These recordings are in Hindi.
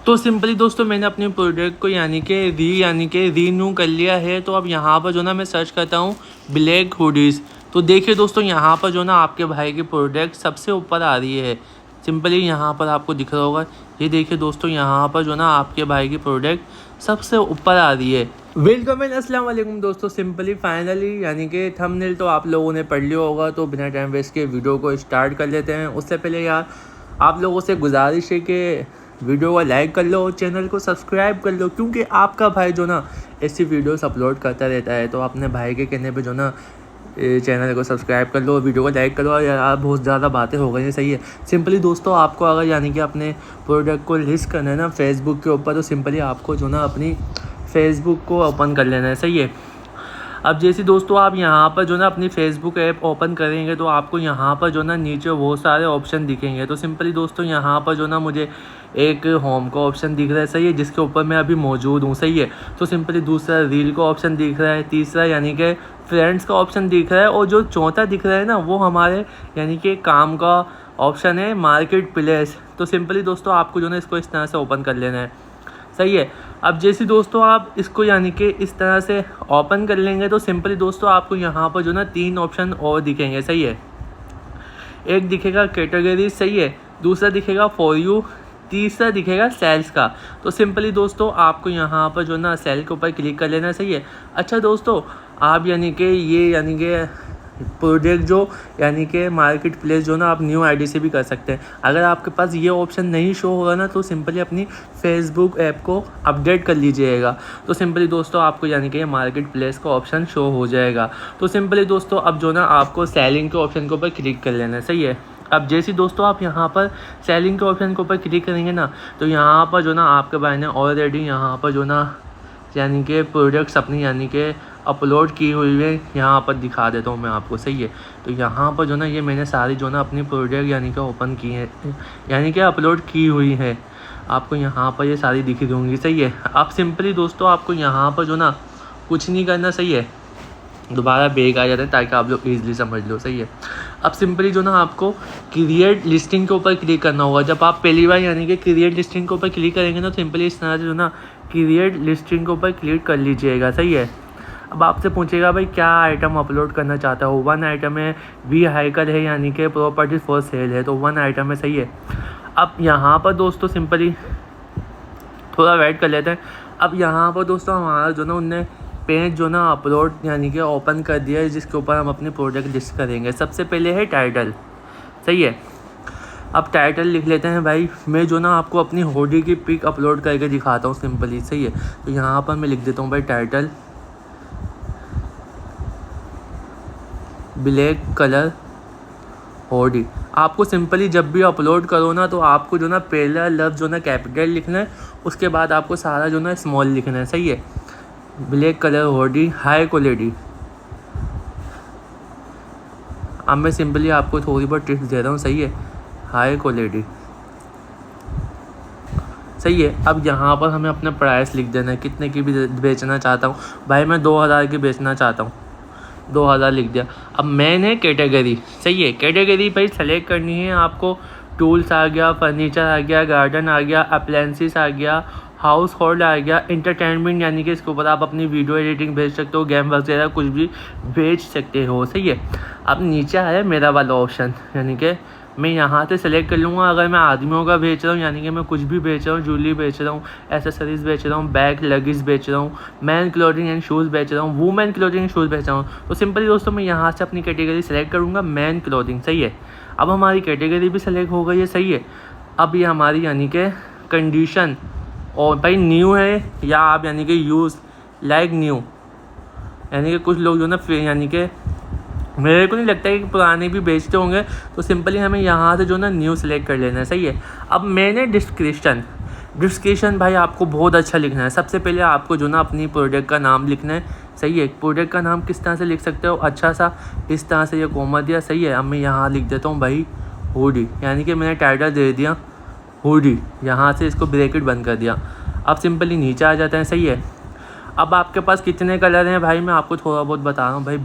तो सिंपली दोस्तों मैंने अपने प्रोडक्ट को यानी कि रीन्यू कर लिया है। तो अब यहाँ पर जो ना मैं सर्च करता हूँ ब्लैक हुडीज़। तो देखिए दोस्तों यहाँ पर जो ना आपके भाई की प्रोडक्ट सबसे ऊपर आ रही है। सिंपली यहाँ पर आपको दिख रहा होगा, ये देखिए दोस्तों यहाँ पर जो ना आपके भाई की प्रोडक्ट सबसे ऊपर आ रही है। वेलकम एंड अस्सलाम वालेकुम दोस्तों। सिंपली फाइनली यानी कि थंबनेल तो आप लोगों ने पढ़ लिया होगा, तो बिना टाइम वेस्ट के वीडियो को स्टार्ट कर लेते हैं। उससे पहले यार आप लोगों से गुजारिश है कि वीडियो को लाइक कर लो, चैनल को सब्सक्राइब कर लो, क्योंकि आपका भाई जो ना ऐसी वीडियोस अपलोड करता रहता है। तो अपने भाई के कहने पे जो ना चैनल को सब्सक्राइब कर लो, वीडियो को लाइक करो। और यार बहुत ज़्यादा बातें हो गई हैं, सही है। सिंपली दोस्तों आपको अगर यानी कि अपने प्रोडक्ट को लिस्ट करना है ना फेसबुक के ऊपर, तो सिंपली आपको जो ना अपनी फेसबुक को ओपन कर लेना है, सही है। अब जैसे दोस्तों आप यहाँ पर जो ना अपनी फेसबुक ऐप ओपन करेंगे तो आपको यहाँ पर जो ना नीचे बहुत सारे ऑप्शन दिखेंगे। तो सिंपली दोस्तों यहाँ पर जो ना मुझे एक होम का ऑप्शन दिख रहा है, सही है, जिसके ऊपर मैं अभी मौजूद हूँ, सही है। तो सिंपली दूसरा रील का ऑप्शन दिख रहा है, तीसरा यानी कि फ्रेंड्स का ऑप्शन दिख रहा है, और जो चौथा दिख रहा है ना वो हमारे यानी कि काम का ऑप्शन है मार्केट प्लेस। तो सिंपली दोस्तों आपको जो ना इसको इस तरह से ओपन कर लेना है, सही है। अब जैसे दोस्तों आप इसको यानी कि इस तरह से ओपन कर लेंगे तो सिंपली दोस्तों आपको यहाँ पर जो ना 3 ऑप्शन और दिखेंगे, सही है। एक दिखेगा कैटेगरी, सही है, दूसरा दिखेगा फॉर यू, तीसरा दिखेगा सेल्स का। तो सिंपली दोस्तों आपको यहाँ पर जो ना सेल के ऊपर क्लिक कर लेना, सही है। अच्छा दोस्तों आप यानी कि प्रोडक्ट जो यानी कि मार्केट प्लेस जो ना आप न्यू आईडी से भी कर सकते हैं। अगर आपके पास ये ऑप्शन नहीं शो होगा ना तो सिंपली अपनी फेसबुक ऐप को अपडेट कर लीजिएगा। तो सिंपली दोस्तों आपको यानी कि मार्केट प्लेस का ऑप्शन शो हो जाएगा। तो सिंपली दोस्तों अब जो ना आपको सेलिंग के ऑप्शन के ऊपर क्लिक कर लेना है, सही है। अब जैसे दोस्तों आप यहाँ पर सेलिंग के ऑप्शन के ऊपर क्लिक करेंगे ना तो यहाँ पर जो ना आपके भाई ने ऑलरेडी यहाँ पर जो ना यानी कि प्रोडक्ट्स अपनी यानी कि अपलोड की हुई है, यहाँ पर दिखा देता हूँ मैं आपको, सही है। तो यहाँ पर जो ना ये मैंने सारी जो ना अपनी प्रोडक्ट यानी कि ओपन की है, यानी कि अपलोड की हुई है। आपको यहाँ पर ये सारी दिख दूँगी, सही है। आप सिंपली दोस्तों आपको यहाँ पर जो ना कुछ नहीं करना, सही है। दोबारा बैग आ जाता है ताकि आप लोग ईजिली समझ लो, सही है। अब सिंपली जो ना आपको क्रिएट लिस्टिंग के ऊपर क्लिक करना होगा। जब आप पहली बार यानी कि क्रिएट लिस्टिंग के ऊपर क्लिक करेंगे ना तो सिंपली इस तरह से जो ना क्रिएट लिस्टिंग के ऊपर क्लिक कर लीजिएगा, सही है। अब आपसे पूछेगा भाई क्या आइटम अपलोड करना चाहता हो। 1 आइटम है, वी हाइकल है, यानी कि प्रॉपर्टी फॉर सेल है, तो 1 आइटम है, सही है। अब यहाँ पर दोस्तों सिंपली थोड़ा वेट कर लेते हैं। अब यहाँ पर दोस्तों हमारा जो ना उनने पेज जो ना अपलोड यानी कि ओपन कर दिया है, जिसके ऊपर हम अपनी प्रोडक्ट लिस्ट करेंगे। सबसे पहले है टाइटल, सही है। अब टाइटल लिख लेते हैं भाई। मैं जो ना आपको अपनी होडी की पिक अपलोड करके दिखाता हूँ सिंपली, सही है। तो यहाँ पर मैं लिख देता हूँ भाई टाइटल ब्लैक कलर होडी। आपको सिंपली जब भी अपलोड करो ना तो आपको जो ना पहला लफ्ज़ जो ना कैपिटल लिखना है, उसके बाद आपको सारा जो ना स्मॉल लिखना है, सही है। ब्लैक कलर होडी हाई क्वालिटी। अब मैं सिंपली आपको थोड़ी बहुत टिप्स दे रहा हूँ, सही है, हाई क्वालिटी, सही है। अब यहाँ पर हमें अपना प्राइस लिख देना है, कितने की भी बेचना चाहता हूँ भाई, मैं 2000 की बेचना चाहता हूँ, 2000 लिख दिया। अब मैंने कैटेगरी, सही है, कैटेगरी भाई सेलेक्ट करनी है आपको। टूल्स आ गया, फर्नीचर आ गया, गार्डन आ गया, अप्लायंसेस आ गया, हाउस होल्ड आ गया, एंटरटेनमेंट यानी कि इसके ऊपर आप अपनी वीडियो एडिटिंग भेज सकते हो, गेम वगैरह कुछ भी भेज सकते हो, सही है। अब नीचे आया मेरा वाला ऑप्शन, यानी कि मैं यहाँ से सेलेक्ट कर लूँगा। अगर मैं आदमियों का बेच रहा हूँ यानी कि मैं कुछ भी बेच रहा हूँ, ज्वेलरी बेच रहा हूँ, एसेसरीज़ बेच रहा हूँ, बैग लगेज बेच रहा हूँ, मैन क्लोथिंग एंड शूज़ बेच रहा हूँ, वुमेन क्लोथिंग एंड शूज़ बेच रहा हूँ, तो सिंपली दोस्तों मैं यहाँ से अपनी कैटेगरी सेलेक्ट करूँगा मैन क्लोथिंग, सही है। अब हमारी कैटेगरी भी सेलेक्ट हो गई है, सही है। अब ये हमारी यानी कि कंडीशन और भाई न्यू है या आप यानी कि यूज़ लाइक न्यू, यानी कि कुछ लोग जो ना यानी कि मेरे को नहीं लगता है कि पुराने भी बेचते होंगे, तो सिंपली हमें यहाँ से जो ना न्यू सेलेक्ट कर लेना है, सही है। अब मैंने डिस्क्रिप्शन भाई आपको बहुत अच्छा लिखना है। सबसे पहले आपको जो ना अपनी प्रोडक्ट का नाम लिखना है, सही है। प्रोडक्ट का नाम किस तरह से लिख सकते हो, अच्छा सा इस तरह से ये कोमा दिया, सही है। अब मैं यहाँ लिख देता हूँ भाई हुडी, यानी कि मैंने टाइटल दे दिया हुडी, यहाँ से इसको ब्रैकेट बंद कर दिया। अब सिंपली नीचे आ जाते हैं, सही है। अब आपके पास कितने कलर हैं भाई, मैं आपको थोड़ा बहुत बता रहा हूँ भाई।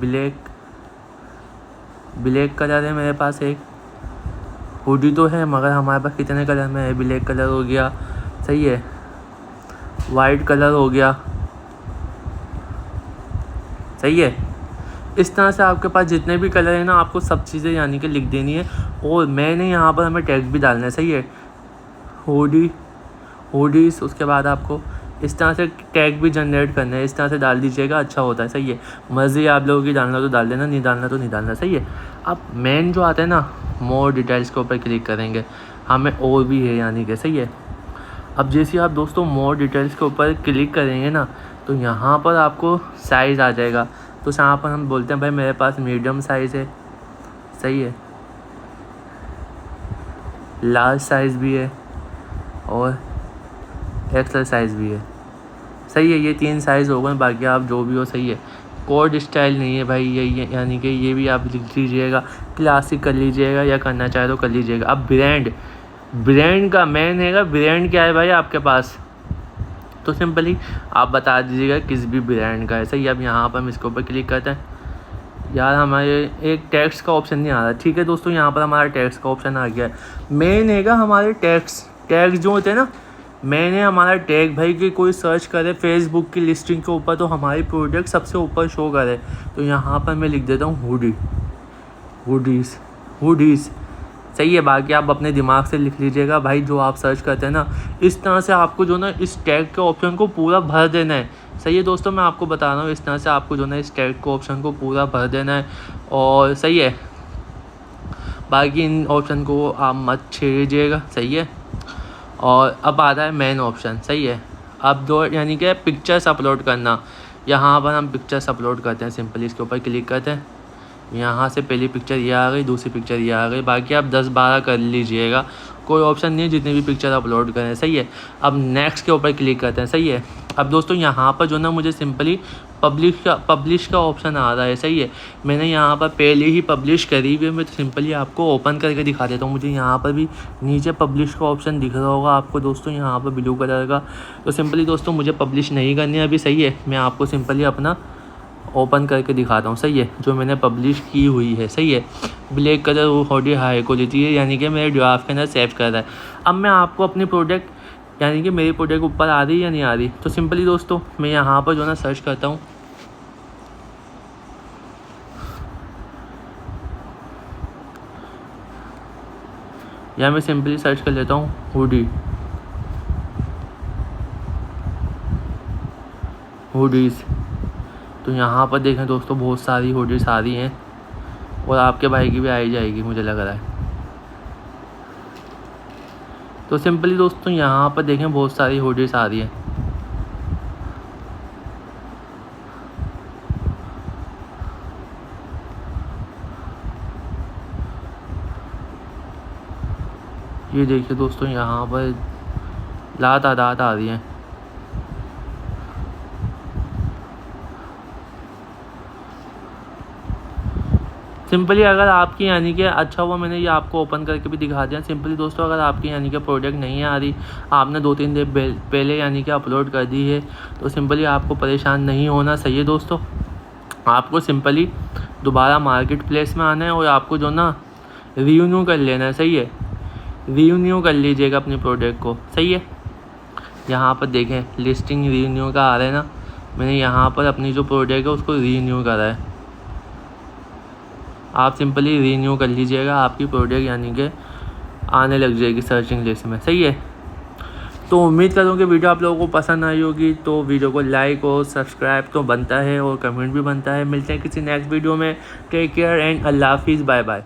ब्लैक कलर है मेरे पास, एक हुडी तो है, मगर हमारे पास कितने कलर में है, ब्लैक कलर हो गया, सही है। वाइट कलर हो गया, सही है। इस तरह से आपके पास जितने भी कलर हैं ना, आपको सब चीज़ें यानी कि लिख देनी है। और मैंने यहाँ पर हमें टैग भी डालना है, सही है। हुडीज़, उसके बाद आपको इस तरह से टैग भी जनरेट करना है, इस तरह से डाल दीजिएगा, अच्छा होता है, सही है। मर्ज़ी आप लोगों की, डालना तो डाल देना, नहीं डालना तो नहीं डालना, सही है। अब मेन जो आता है ना, मोर डिटेल्स के ऊपर क्लिक करेंगे, हमें और भी है यानी कि, सही है। अब जैसे आप दोस्तों मोर डिटेल्स के ऊपर क्लिक करेंगे ना, तो यहाँ पर आपको साइज़ आ जाएगा। तो यहाँ पर हम बोलते हैं भाई मेरे पास मीडियम साइज़ है, सही है। लार्ज साइज़ भी है और एक्सेल साइज़ भी है, सही है। ये 3 साइज़ हो गए, बाकी आप जो भी हो, सही है। कोड स्टाइल नहीं है भाई, ये यानी कि ये भी आप लिख लीजिएगा, क्लासिक कर लीजिएगा, या करना चाहे तो कर लीजिएगा। अब ब्रांड का मेन है, ब्रांड क्या है भाई आपके पास, तो सिंपली आप बता दीजिएगा किस भी ब्रांड का है, सही है। अब यहाँ पर हम इसके ऊपर क्लिक करते हैं। यार हमारे एक टैक्स का ऑप्शन नहीं आ रहा, ठीक है दोस्तों, यहाँ पर हमारा टैक्स का ऑप्शन आ गया है। मेन है हमारे टैग जो होते हैं ना, मैंने हमारा टैग भाई कि कोई सर्च करे फेसबुक की लिस्टिंग के ऊपर तो हमारी प्रोडक्ट सबसे ऊपर शो करे। तो यहाँ पर मैं लिख देता हूँ हुडीज़, सही है। बाकी आप अपने दिमाग से लिख लीजिएगा भाई, जो आप सर्च करते हैं ना, इस तरह से आपको जो ना इस टैग के ऑप्शन को पूरा भर देना है, सही है दोस्तों। मैं आपको बता रहा हूँ, इस तरह से आपको जो ना इस टैग के ऑप्शन को पूरा भर देना है, और सही है। बाकी इन ऑप्शन को आप मत छेड़िएगा, सही है। और अब आता है मेन ऑप्शन, सही है। अब दो यानी कि पिक्चर्स अपलोड करना, यहाँ पर हम पिक्चर्स अपलोड करते हैं, सिंपली इसके ऊपर क्लिक करते हैं। यहाँ से पहली पिक्चर ये आ गई, दूसरी पिक्चर ये आ गई, बाकी आप 10-12 कर लीजिएगा, कोई ऑप्शन नहीं है, जितनी भी पिक्चर अपलोड करें, सही है। अब नेक्स्ट के ऊपर क्लिक करते हैं, सही है। अब दोस्तों यहाँ पर जो ना मुझे सिंपली पब्लिश का ऑप्शन आ रहा है, सही है। मैंने यहाँ पर पहले ही पब्लिश करी हुई है, मैं तो सिंपली आपको ओपन करके दिखा देता हूँ। मुझे यहाँ पर भी नीचे पब्लिश का ऑप्शन दिख रहा होगा आपको दोस्तों, यहाँ पर ब्लू कलर का। तो सिंपली दोस्तों मुझे पब्लिश नहीं करनी है अभी, सही है। मैं आपको सिंपली अपना ओपन करके दिखाता हूँ, सही है, जो मैंने पब्लिश की हुई है, सही है। ब्लैक कलर वो थोड़ी हाई क्वालिटी है, यानी कि मेरे ड्राफ्ट के अंदर सेव कर रहा है। अब मैं आपको अपनी प्रोडक्ट यानी कि मेरी प्रोडक्ट ऊपर आ रही है या नहीं आ रही, तो सिंपली दोस्तों मैं यहाँ पर जो ना सर्च करता हूँ, या मैं सिंपली सर्च कर लेता हूँ हुडीज़। तो यहाँ पर देखें दोस्तों, बहुत सारी हुडीज़ आ रही हैं, और आपके भाई की भी आई जाएगी मुझे लग रहा है। तो सिंपली दोस्तों यहाँ पर देखें, बहुत सारी हुडीज़ आ रही हैं। ये देखिए दोस्तों, यहाँ पर तादाद आ रही हैं। सिंपली अगर आपकी यानी कि अच्छा हुआ मैंने ये आपको ओपन करके भी दिखा दिया। सिंपली दोस्तों अगर आपकी यानी कि प्रोडक्ट नहीं आ रही, आपने 2-3 दिन पहले यानी कि अपलोड कर दी है, तो सिंपली आपको परेशान नहीं होना, सही है दोस्तों। आपको सिंपली दोबारा मार्केट प्लेस में आना है, और आपको जो ना रिन्यू कर लेना है, सही है। रिन्यू कर लीजिएगा अपनी प्रोडक्ट को, सही है। यहाँ पर देखें लिस्टिंग रिन्यू का आ रहा है ना, मैंने यहाँ पर अपनी जो प्रोडक्ट है उसको रिन्यू करा है। आप सिंपली रिन्यू कर लीजिएगा, आपकी प्रोडक्ट यानी कि आने लग जाएगी सर्चिंग लिस्ट में, सही है। तो उम्मीद करूँ कि वीडियो आप लोगों को पसंद आई होगी। तो वीडियो को लाइक और सब्सक्राइब तो बनता है, और कमेंट भी बनता है। मिलते हैं किसी नेक्स्ट वीडियो में। टेक केयर एंड अल्लाह हाफिज़, बाय बाय।